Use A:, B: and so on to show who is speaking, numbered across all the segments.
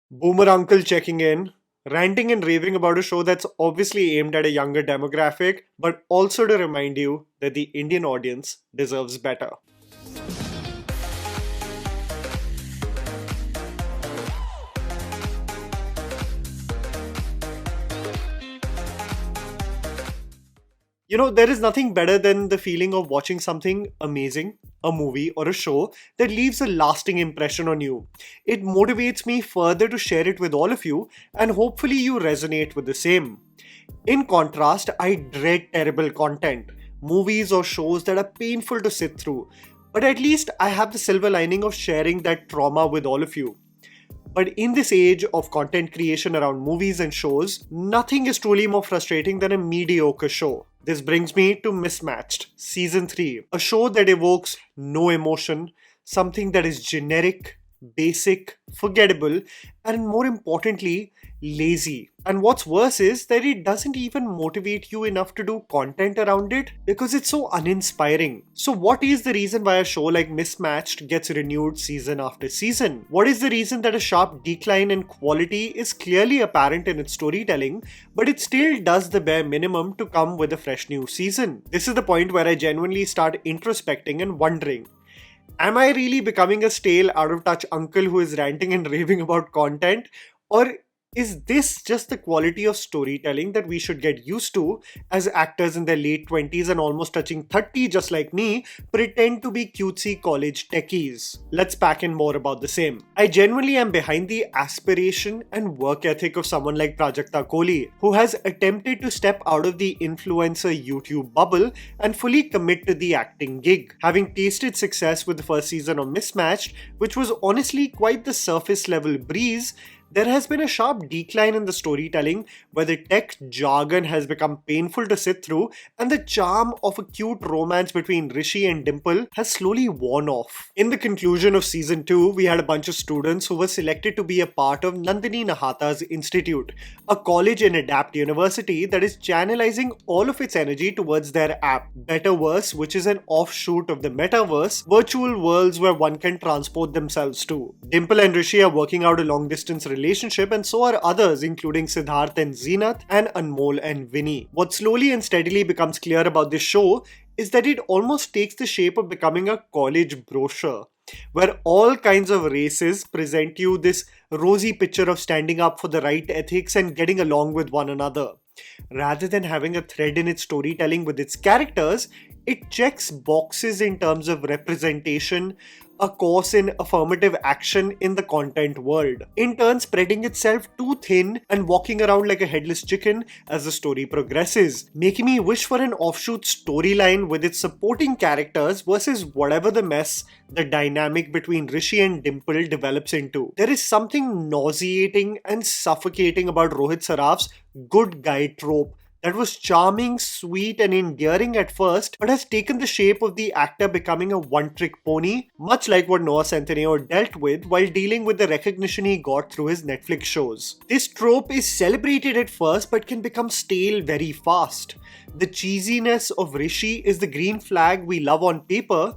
A: Boomer uncle checking in, ranting and raving about a show that's obviously aimed at a younger demographic, but also to remind you that the Indian audience deserves better. There is nothing better than the feeling of watching something amazing, a movie or a show that leaves a lasting impression on you. It motivates me further to share it with all of you, and hopefully, you resonate with the same. In contrast, I dread terrible content, movies or shows that are painful to sit through. But at least I have the silver lining of sharing that trauma with all of you. But in this age of content creation around movies and shows, nothing is truly more frustrating than a mediocre show. This brings me to Mismatched, Season 3, a show that evokes no emotion, something that is generic, basic, forgettable, and more importantly, lazy. And what's worse is that it doesn't even motivate you enough to do content around it because it's so uninspiring. So, what is the reason why a show like Mismatched gets renewed season after season? What is the reason that a sharp decline in quality is clearly apparent in its storytelling, but it still does the bare minimum to come with a fresh new season? This is the point where I genuinely start introspecting and wondering, am I really becoming a stale, out of touch uncle who is ranting and raving about content? Or is this just the quality of storytelling that we should get used to as actors in their late 20s and almost touching 30, just like me, pretend to be cutesy college techies? Let's pack in more about the same. I genuinely am behind the aspiration and work ethic of someone like Prajakta Koli, who has attempted to step out of the influencer YouTube bubble and fully commit to the acting gig. Having tasted success with the first season of Mismatched, which was honestly quite the surface level breeze, there has been a sharp decline in the storytelling where the tech jargon has become painful to sit through and the charm of a cute romance between Rishi and Dimple has slowly worn off. In the conclusion of season 2, we had a bunch of students who were selected to be a part of Nandini Nahata's Institute, a college and adapt university that is channelizing all of its energy towards their app, Betterverse, which is an offshoot of the metaverse, virtual worlds where one can transport themselves to. Dimple and Rishi are working out a long distance relationship, and so are others, including Siddharth and Zeenath, and Anmol and Vinny. What slowly and steadily becomes clear about this show is that it almost takes the shape of becoming a college brochure, where all kinds of races present you this rosy picture of standing up for the right ethics and getting along with one another. Rather than having a thread in its storytelling with its characters, it checks boxes in terms of representation, a course in affirmative action in the content world, in turn spreading itself too thin and walking around like a headless chicken as the story progresses, making me wish for an offshoot storyline with its supporting characters versus whatever the mess the dynamic between Rishi and Dimple develops into. There is something nauseating and suffocating about Rohit Saraf's good guy trope that was charming, sweet, and endearing at first, but has taken the shape of the actor becoming a one-trick pony, much like what Noah Centineo dealt with while dealing with the recognition he got through his Netflix shows. This trope is celebrated at first, but can become stale very fast. The cheesiness of Rishi is the green flag we love on paper,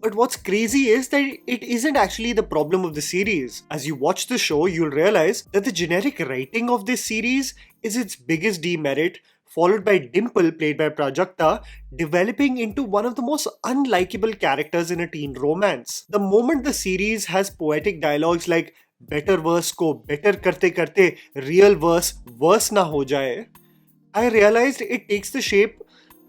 A: but what's crazy is that it isn't actually the problem of the series. As you watch the show, you'll realize that the generic writing of this series is its biggest demerit, followed by Dimple, played by Prajakta, developing into one of the most unlikable characters in a teen romance. The moment the series has poetic dialogues like better verse ko better karte karte real verse worse na ho jaye, I realized it takes the shape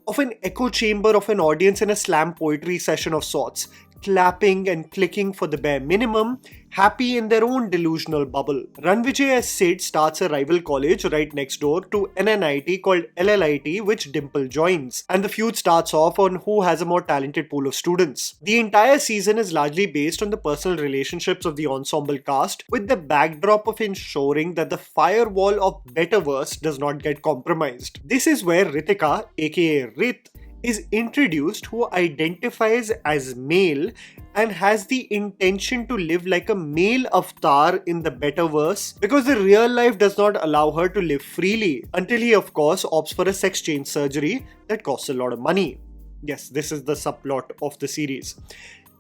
A: of an echo chamber of an audience in a slam poetry session of sorts, clapping and clicking for the bare minimum, happy in their own delusional bubble. Ranvijay as Sid starts a rival college right next door to an NIT called LLIT, which Dimple joins, and the feud starts off on who has a more talented pool of students. The entire season is largely based on the personal relationships of the ensemble cast, with the backdrop of ensuring that the firewall of Betterverse does not get compromised. This is where Ritika, aka Rit, is introduced, who identifies as male and has the intention to live like a male avatar in the Betterverse because the real life does not allow her to live freely, until he of course opts for a sex change surgery that costs a lot of money. Yes, this is the subplot of the series.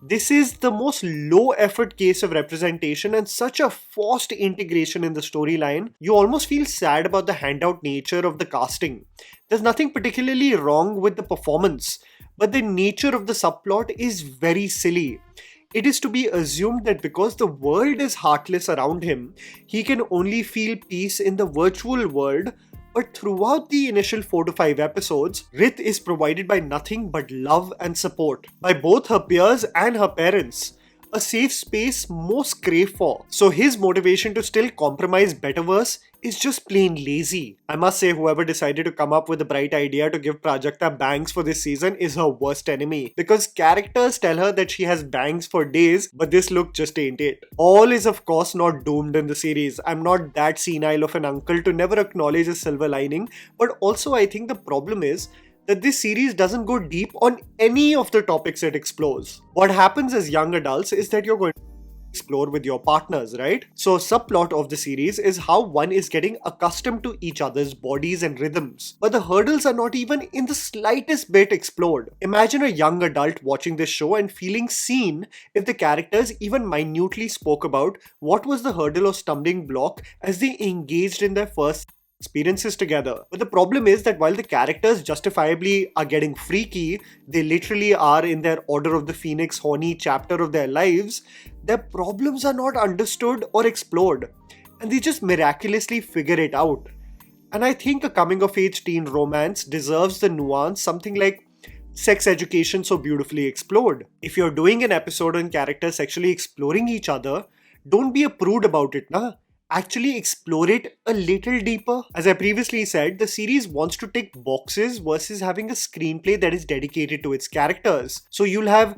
A: This is the most low effort case of representation and such a forced integration in the storyline. You almost feel sad about the handout nature of the casting. There's nothing particularly wrong with the performance, but the nature of the subplot is very silly. It is to be assumed that because the world is heartless around him, he can only feel peace in the virtual world. But throughout the initial 4 to 5 episodes, Rith is provided by nothing but love and support by both her peers and her parents. A safe space most crave for. So his motivation to still compromise Betterverse is just plain lazy. I must say, whoever decided to come up with the bright idea to give Prajakta bangs for this season is her worst enemy. Because characters tell her that she has bangs for days, but this look just ain't it. All is of course not doomed in the series. I'm not that senile of an uncle to never acknowledge a silver lining, but also I think the problem is that this series doesn't go deep on any of the topics it explores. What happens as young adults is that you're going to explore with your partners, right? So a subplot of the series is how one is getting accustomed to each other's bodies and rhythms. But the hurdles are not even in the slightest bit explored. Imagine a young adult watching this show and feeling seen if the characters even minutely spoke about what was the hurdle or stumbling block as they engaged in their first experiences together. But the problem is that while the characters justifiably are getting freaky, they literally are in their Order of the Phoenix horny chapter of their lives, their problems are not understood or explored, and they just miraculously figure it out. And I think a coming of age teen romance deserves the nuance something like sex education so beautifully explored. If you're doing an episode on characters sexually exploring each other, don't be a prude about it, nah. Actually explore it a little deeper. As I previously said, the series wants to tick boxes versus having a screenplay that is dedicated to its characters. So you'll have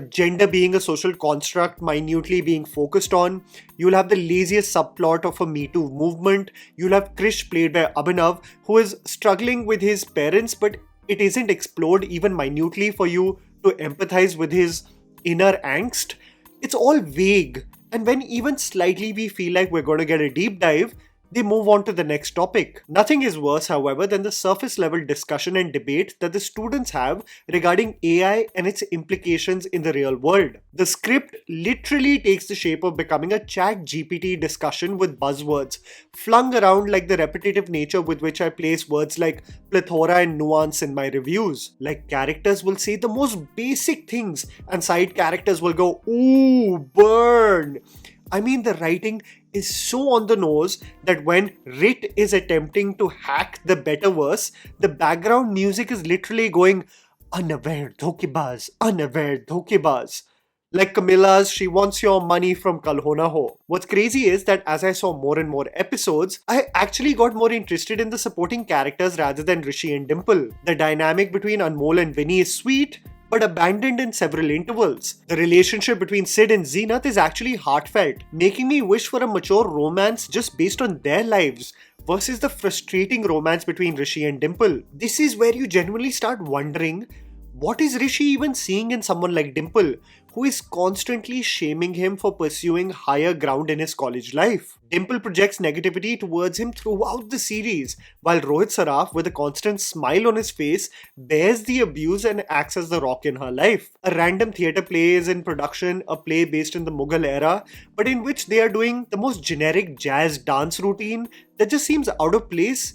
A: gender being a social construct minutely being focused on. You'll have the laziest subplot of a Me Too movement. You'll have Krish played by Abhinav, who is struggling with his parents, but it isn't explored even minutely for you to empathize with his inner angst. It's all vague. And when even slightly we feel like we're going to get a deep dive, they move on to the next topic. Nothing is worse, however, than the surface level discussion and debate that the students have regarding AI and its implications in the real world. The script literally takes the shape of becoming a chat GPT discussion with buzzwords, flung around like the repetitive nature with which I place words like plethora and nuance in my reviews. Like characters will say the most basic things and side characters will go, ooh, burn. I mean, the writing is so on the nose that when Rit is attempting to hack the Betterverse, the background music is literally going, unaware dhokebaz, unaware dhokebaz. Like Camilla's She Wants Your Money from Kal Ho Na Ho. What's crazy is that as I saw more and more episodes, I actually got more interested in the supporting characters rather than Rishi and Dimple. The dynamic between Anmol and Vinny is sweet, but abandoned in several intervals. The relationship between Sid and Zenith is actually heartfelt, making me wish for a mature romance just based on their lives versus the frustrating romance between Rishi and Dimple. This is where you genuinely start wondering, what is Rishi even seeing in someone like Dimple, who is constantly shaming him for pursuing higher ground in his college life? Dimple projects negativity towards him throughout the series, while Rohit Saraf, with a constant smile on his face, bears the abuse and acts as the rock in her life. A random theatre play is in production, a play based in the Mughal era, but in which they are doing the most generic jazz dance routine that just seems out of place.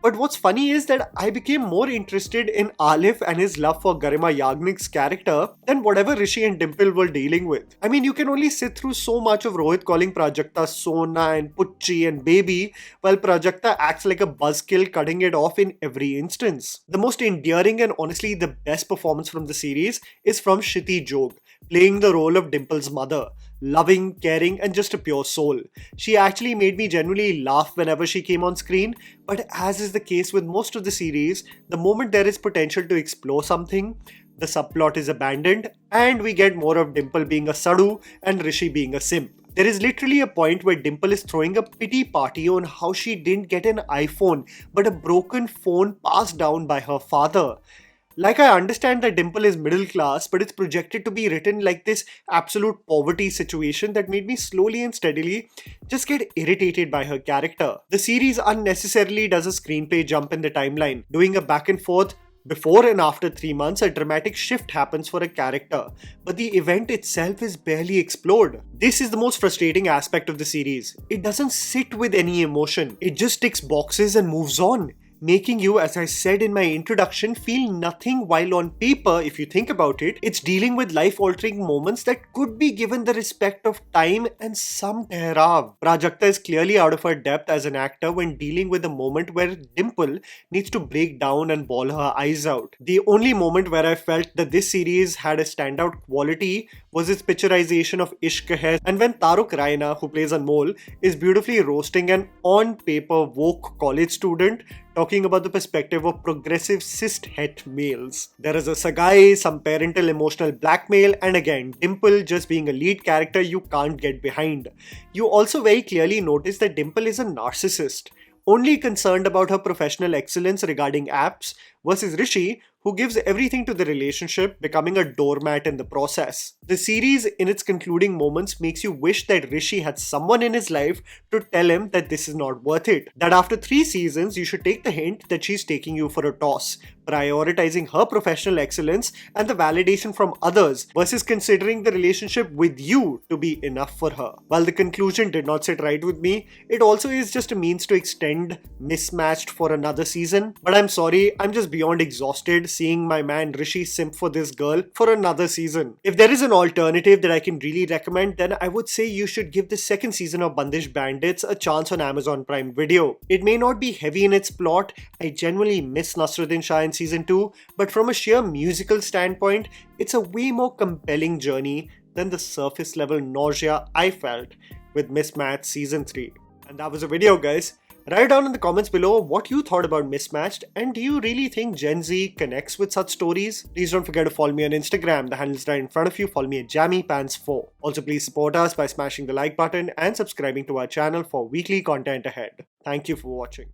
A: But what's funny is that I became more interested in Alif and his love for Garima Yagnik's character than whatever Rishi and Dimple were dealing with. I mean, you can only sit through so much of Rohit calling Prajakta Sona and Pucci and Baby, while Prajakta acts like a buzzkill cutting it off in every instance. The most endearing and honestly the best performance from the series is from Shiti Jog, playing the role of Dimple's mother. Loving, caring, and just a pure soul. She actually made me genuinely laugh whenever she came on screen, but as is the case with most of the series, the moment there is potential to explore something, the subplot is abandoned, and we get more of Dimple being a sadhu and Rishi being a simp. There is literally a point where Dimple is throwing a pity party on how she didn't get an iPhone, but a broken phone passed down by her father. Like, I understand that Dimple is middle class, but it's projected to be written like this absolute poverty situation that made me slowly and steadily just get irritated by her character. The series unnecessarily does a screenplay jump in the timeline, doing a back and forth Before and after 3 months, a dramatic shift happens for a character, but the event itself is barely explored. This is the most frustrating aspect of the series. It doesn't sit with any emotion, it just ticks boxes and moves on, making you, as I said in my introduction, feel nothing, while on paper, if you think about it, it's dealing with life-altering moments that could be given the respect of time and some tehrav. Prajakta is clearly out of her depth as an actor when dealing with a moment where Dimple needs to break down and bawl her eyes out. The only moment where I felt that this series had a standout quality was its picturization of Ishq Hai, and when Taruk Raina, who plays Anmol, is beautifully roasting an on-paper woke college student, talking about the perspective of progressive cis-het males. There is a sagai, some parental emotional blackmail, and again, Dimple just being a lead character you can't get behind. You also very clearly notice that Dimple is a narcissist, only concerned about her professional excellence regarding apps, versus Rishi, who gives everything to the relationship, becoming a doormat in the process. The series, in its concluding moments, makes you wish that Rishi had someone in his life to tell him that this is not worth it. That after 3 seasons, you should take the hint that she's taking you for a toss, prioritizing her professional excellence and the validation from others versus considering the relationship with you to be enough for her. While the conclusion did not sit right with me, it also is just a means to extend Mismatched for another season. But I'm sorry, I'm just beyond exhausted seeing my man Rishi simp for this girl for another season. If there is an alternative that I can really recommend, then I would say you should give the second season of Bandish Bandits a chance on Amazon Prime Video. It may not be heavy in its plot, I genuinely miss Nasruddin Shah in season 2, but from a sheer musical standpoint, it's a way more compelling journey than the surface level nausea I felt with Mismatched season 3. And that was the video, guys. Write down in the comments below what you thought about Mismatched, and do you really think Gen Z connects with such stories? Please don't forget to follow me on Instagram, the handle is right in front of you. Follow me at JammyPants4. Also, please support us by smashing the like button and subscribing to our channel for weekly content ahead. Thank you for watching.